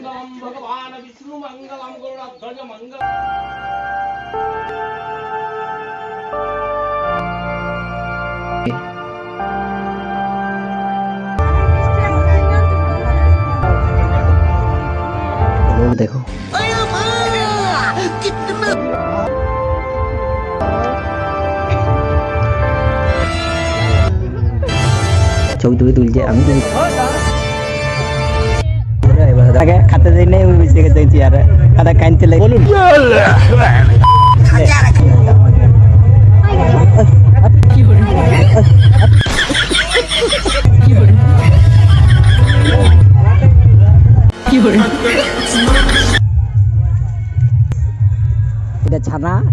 मंगलम भगवान विष्णु मंगलम गरुड़ध्वज मंगल। लोग देखो ছবি টবি তুলছে আমি তো খাতে যাই নাই ওই বেশি থেকে যাইছি আর খাতা কানতে লাগে বলুন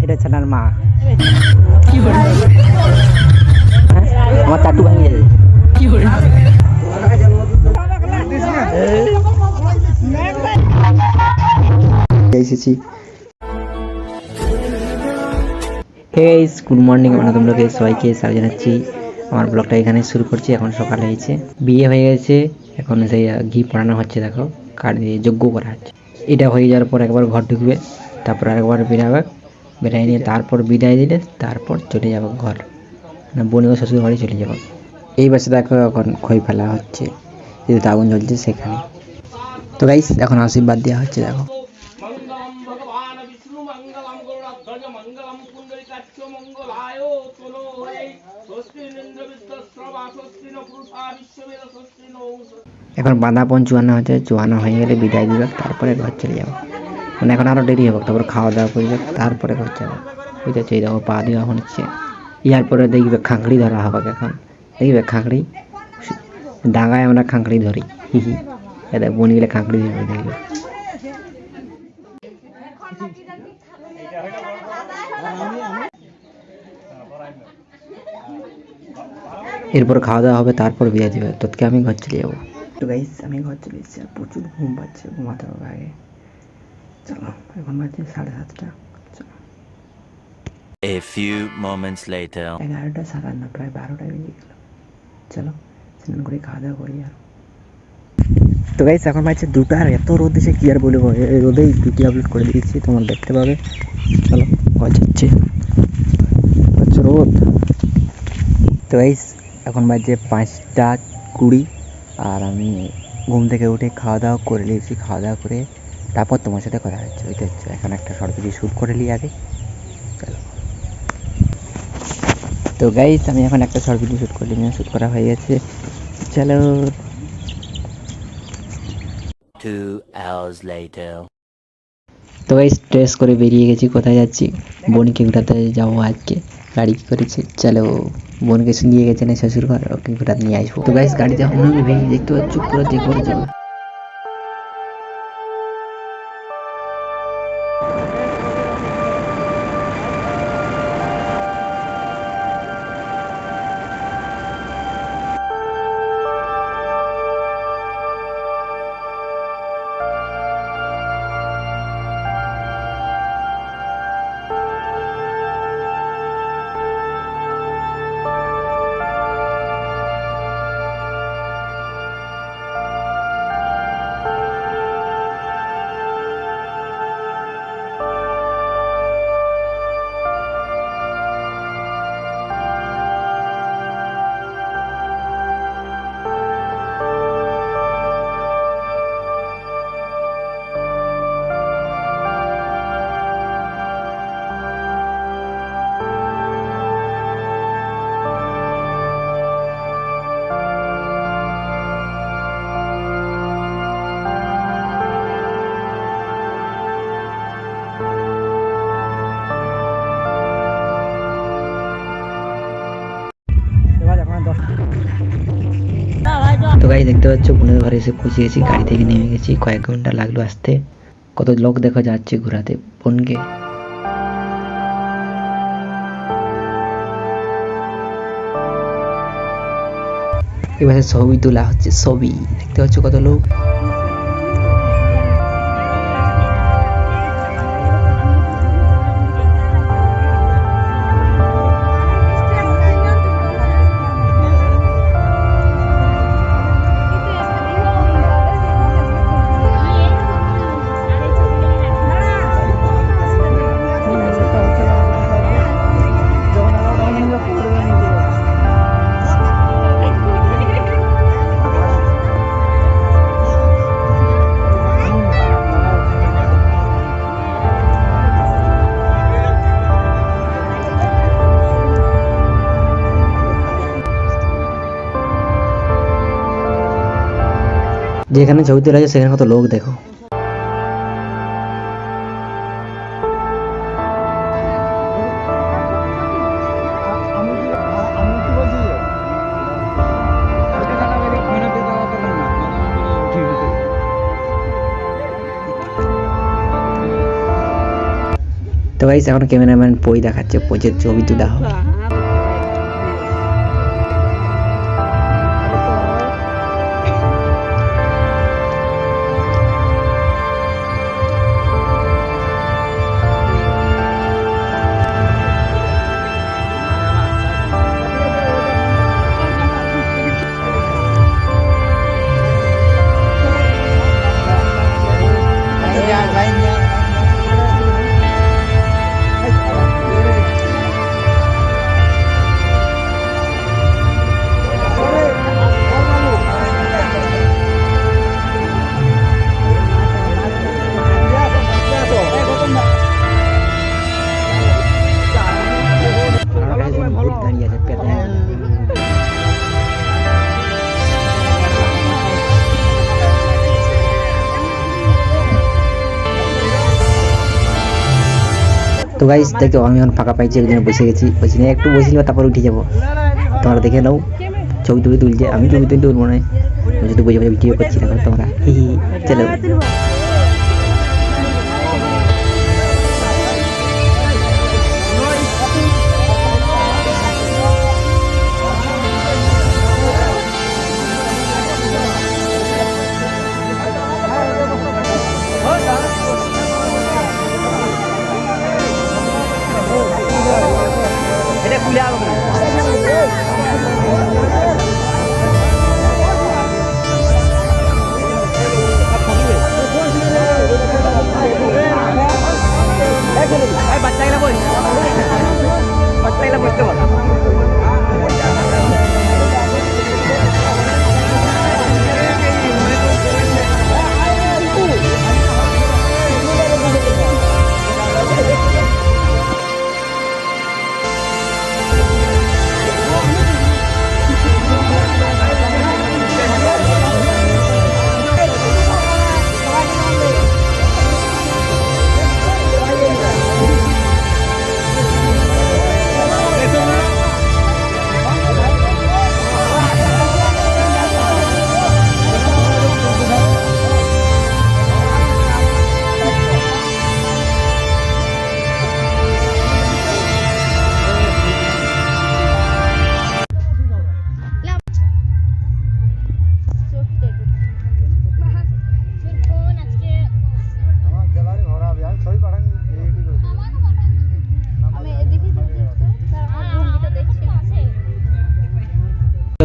এটা ছানার মা আমার চাটু ভাঙিয়ে যাবে এসেছি। গুড মর্নিং, আমরা তোমরাকে সবাইকে স্বাগত জানাচ্ছি। আমার ব্লগটা এখানে শুরু করছি। এখন সকাল হয়েছে, বিয়ে হয়ে গেছে, এখন সেই ঘি পড়ানো হচ্ছে, দেখো কাঠ দিয়ে যজ্ঞ করা হচ্ছে। এটা হয়ে যাওয়ার পর একবার ঘর ঢুকবে, তারপর আরেকবার বেরাবে, বেরাই নিয়ে তারপর বিদায় দিলে তারপর চলে যাবো ঘর, মানে বোনের শ্বশুর বাড়ি চলে যাবো। এই বাসে দেখো এখন খই ফেলা হচ্ছে, যেহেতু আগুন জ্বলছে সেখানে। তো গাইস এখন আশীর্বাদ দেওয়া হচ্ছে, দেখো मंगलम भगवान विष्णु मंगलम गरुड़ध्वज मंगलम पुंडरीकाक्ष मंगलाय तनो हरे स्वस्ति इंद्र विश्वस्रवा स्वस्ति न पुरुषा विश्ववेद स्वस्ति नो। এখন বাঁধাপন চুয়ানো হচ্ছে, চুয়ানো হয়ে গেলে বিদায় দিবে, তারপরে ঘর চলে যাবো। মানে এখন আরও দেরি হবে, তারপর খাওয়া দাওয়া করবে, তারপরে ঘর যাবো। বুঝতে এই দেখো পা দেওয়া হচ্ছে। ইয়ার পরে দেখবে খাঁকড়ি ধরা হবে। এখন দেখবে খাঁকড়ি ডাঙায় আমরা খাঁকড়ি ধরি, হিহি এটা বন গেলে খাঁকড়ি ধরবে দেখবে। এরপর খাওয়া দাওয়া হবে, তারপর বিয়ে দিবে, তোকে আমি ঘর চলে যাবো। তো গাইস আমি ঘর চলে এসেছি, আর প্রচুর ঘুম পাচ্ছে, ঘুমাতে হবে আগে। চলো এখন বাজে 7:30। চলো A few moments later 11টা 11:30 প্রায় 12টা বেজে গেল। চলো স্নান করে খাওয়া দাওয়া করি। আর তো গাইস এখন বাজছে 2টা, আর এত রোদ দিচ্ছে কি আর বলবো। এই রোদেই ভিডিও আপলোড করে দিয়েছি, তোমরা দেখতে পাবে। চলো ঘর যাচ্ছে, রোদ। তো গাইস এখন বাজছে 5:20, আর আমি ঘুম থেকে উঠে খাওয়া দাওয়া করে নিয়েছি। খাওয়া দাওয়া করে তারপর তোমার সাথে কথা হচ্ছে। ওইটা হচ্ছে এখন একটা শর্ট ভিডিও শ্যুট করে নিই আগে। চলো তো গাইস আমি এখন একটা শর্ট ভিডিও শ্যুট করে নিয়ে শ্যুট করা হয়ে গেছে। চলো 2 hours later তো গাইস ড্রেস করে বেরিয়ে গেছি। কোথায় যাচ্ছি? বোনকে ঘোরাতে যাবো আজকে। গাড়ি কি করেছে, চলো বোনকে নিয়ে গেছে না শ্বশুর ঘর, ওকে ঘোরাতে নিয়ে আসবো। তো গাইস গাড়িতে এখন ভেঙে দেখতে পাচ্ছ পুরো যে করে যাবো। তো গাড়ি দেখতে পাচ্ছ বোনের ঘরে এসে পৌঁছে গেছি, গাড়ি থেকে নেমে গেছি। কয়েক ঘন্টা লাগলো আসতে। কত লোক দেখা যাচ্ছে ঘোরাতে বোনকে। এবারে ছবি তোলা হচ্ছে, ছবি দেখতে পাচ্ছ কত লোক। যেখানে ছবি তোলা আছে সেখানে কত লোক দেখো। তো গাইস এখন ক্যামেরাম্যান পই দেখাচ্ছে, পোজের ছবি তোলা হবে। দাঁড়িয়ে আছে পেটে। তো গাইস দেখো আমি এখন ফাঁকা পাইছি, একদিনে বসে গেছি, বসে নিয়ে একটু বসিলে তারপর উঠে যাবো। তোমরা দেখে নাও ছবি টবি তুলছে, আমি ছবি তুলতে উঠবো না, শুধু বসে বসে ভিডিও করছি দেখো তোমরা। চলো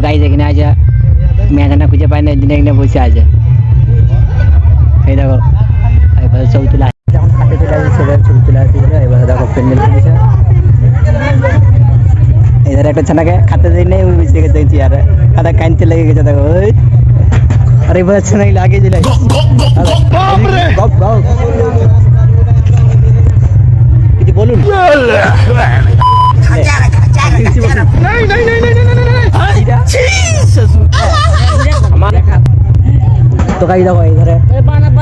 গাইস এখানে আছে মেঘানা খুঁজে পায় না, এখানে বসে আছে। এই দেখো এবার ছবি তোলা যখন খাতে চলে আসে সেটা ছবি তোলা আসে। এবার দেখো প্যান্ডেল করেছে, এদের একটা ছেলেকে খাতে দেয় নেই, বসে গেছে চেয়ারে, খাতা কানতে লেগে গেছে দেখো। ওই আরে এবার ছেলে আগে চলে কিছু বলুন। तो कहीं देखो इधर है,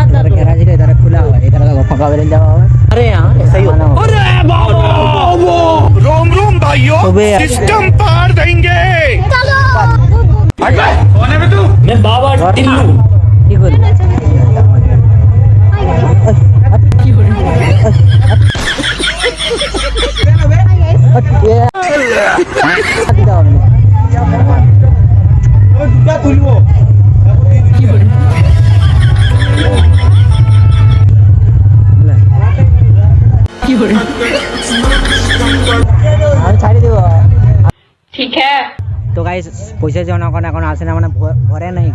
इधर गैराज है, इधर खुला हुआ है, इधर देखो पक्का बेलन जमा हुआ है। अरे यहाँ सही हो। अरे बाबा रोम रोम भाइयों, सिस्टम पार देंगे। कौन है बे तू? मैं बाबा टिल्लू। ठीक हो ठीक है तो गाइस পয়সা জমা এখন এখন আসে না, মানে ভরে নাই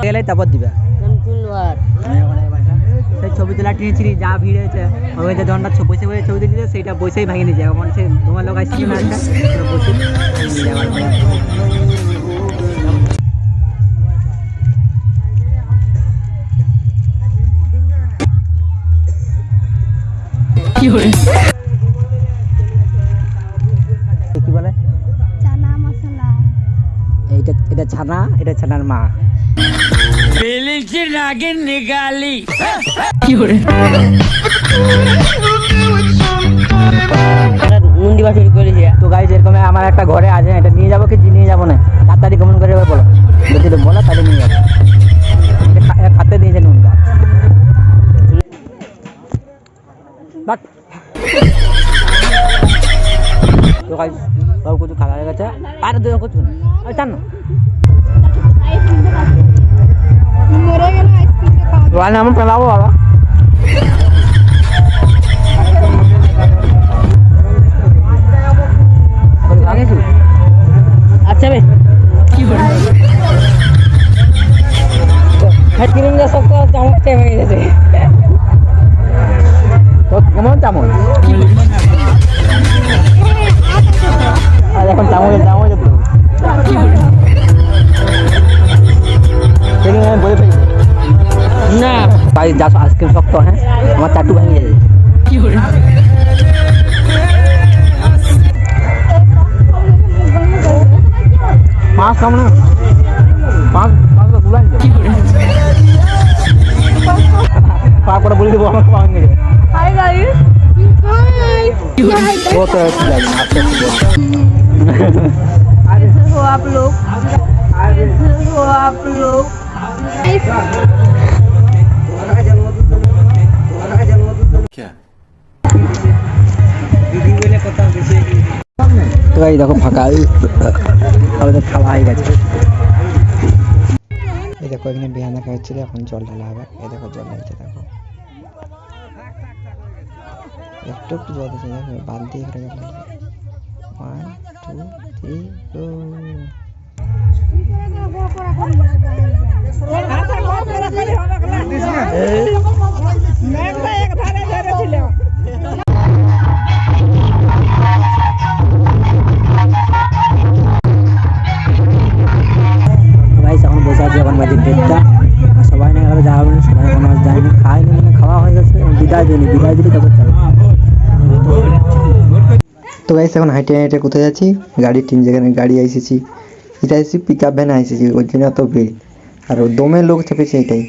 গেলে তারপর দিবে। সেই ছবি তোলা টেনেছিলি যা ভিড় হয়েছে, ওই যে দণ্ডা বসে বসে ছবি তুলেছে সেইটা বসেই ভেঙে নিয়ে যায়। মানে সে তোমার লোক আসছিল না, একটা বসে কি বলে এটা ছানা, এটা ছানার মা। তো গাইজ এরকম আমার একটা ঘরে আছে, এটা নিয়ে যাবো কি নিয়ে যাবো না, তাড়াতাড়ি কমেন্ট করে এবার বলো, যদি বলো তাহলে নিয়ে যাবো। খাতে দিয়েছে নুনটা বাট। তো গাইজ সব কিছু খাওয়া হয়ে গেছে, আর দুজন কিছু না, চান না আমি পেলাবো বাবা। আচ্ছা ভাই ক্রিম যা সব চামচে হয়ে গেছে, কেমন চামচ আর এখন চামচ চামচ বলে ফেলি না ভাই, যা আইসক্রিম শক্ত, হ্যাঁ আমার চাটু ভেঙে যাবে। পাঁচ কম না, পাঁচ গুলাই পাঁচ করে বলে দেবো আমার ভেঙে যাবে। आप लोग তো এই দেখো ফাঁকা, আমাদের খাওয়া হয়ে গেছে। এই দেখো এখানে বিহান রাখা হচ্ছিল, এখন জল ঢালা হবে। এই দেখো জল ঢালছে, দেখো একটু একটু জল দিচ্ছে, দেখো বালতি করে জল ঢালছে। 1 2 3 go। এখন বসে আছি, এখন বাজে 1:30। সবাই না গেলে যাওয়া হবে না, সবাই এখন আজ যায়নি, খাইনি, মানে খাওয়া হয়ে গেছে, বিদায় দিইনি, বিদায় দিলে তারপর যাবে। তো গাইস এখন হাইটে হাইটে কোথায় যাচ্ছি, গাড়ি 3 জায়গায় গাড়ি এসেছি, এটা এসেছি পিক আপ ভ্যান এসেছি, ওই জন্য এত ভিড়, আর দমের লোক চেপেছে এটাই।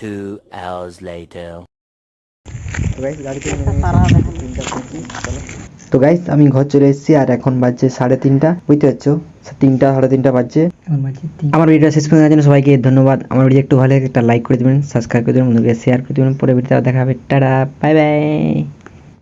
Two hours later. তো গাইস আমি ঘর চলে এসেছি, আর এখন বাজছে 3:30, বুঝতে পারছো 3টা 3:30 বাজছে। আমার ভিডিওটা শেষ পর্যন্ত দেখার জন্য সবাইকে ধন্যবাদ। আমার ভিডিও একটু ভালো লাগে একটা লাইক করে দেবেন, সাবস্ক্রাইব করে দেবেন, বন্ধুকে শেয়ার করে দেবেন। পরে ভিডিওতে দেখা হবে, টাটা বাই বাই।